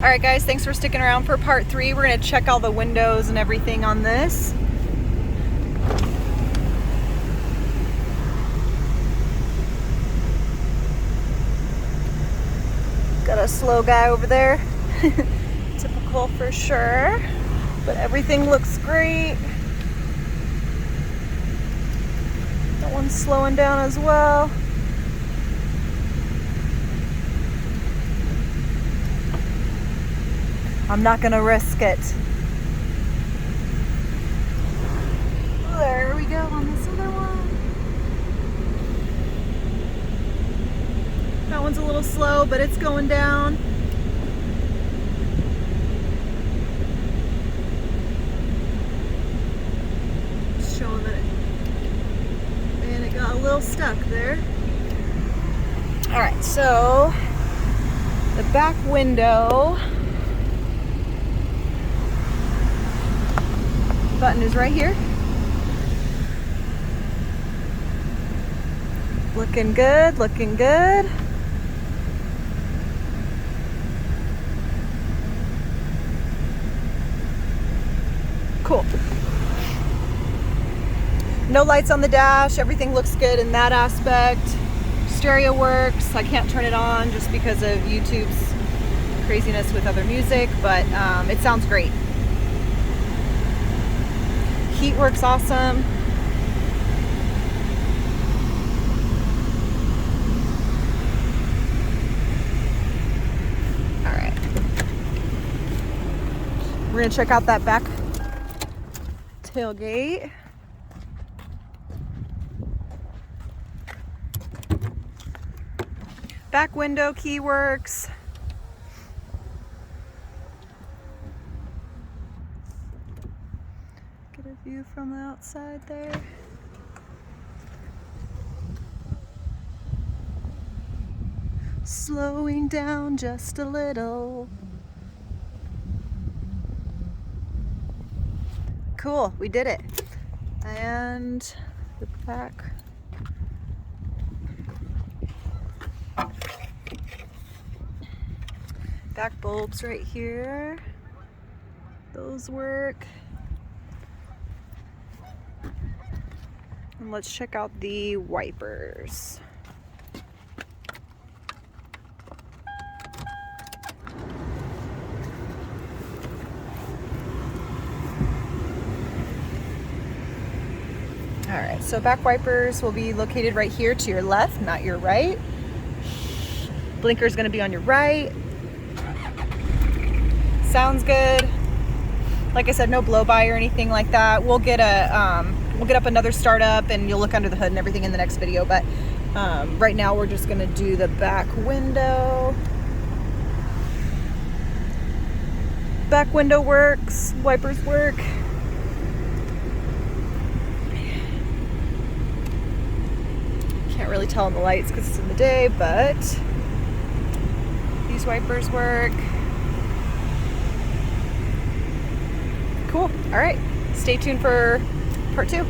All right, guys, thanks for sticking around for part 3. We're gonna check all the windows and everything on this. Got a slow guy over there. Typical for sure, but everything looks great. That one's slowing down as well. I'm not gonna risk it. There we go on this other one. That one's a little slow, but it's going down. Just showing that it got a little stuck there. All right, so the back window button is right here. Looking good, looking good. Cool. No lights on the dash. Everything looks good in that aspect. Stereo works. I can't turn it on just because of YouTube's craziness with other music, but it sounds great. Heat works awesome. All right. We're gonna check out that back tailgate. Back window key works. Get a view from the outside there. Slowing down just a little. Cool, we did it. And the back bulbs right here. Those work. And let's check out the wipers. All right, so back wipers will be located right here to your left, not your right. Blinker is going to be on your right. Sounds good. Like I said, no blow by or anything like that. We'll get up another startup and you'll look under the hood and everything in the next video. But right now we're just going to do the back window. Back window works. Wipers work. Can't really tell in the lights because it's in the day, but these wipers work. Cool. All right. Stay tuned for part 2.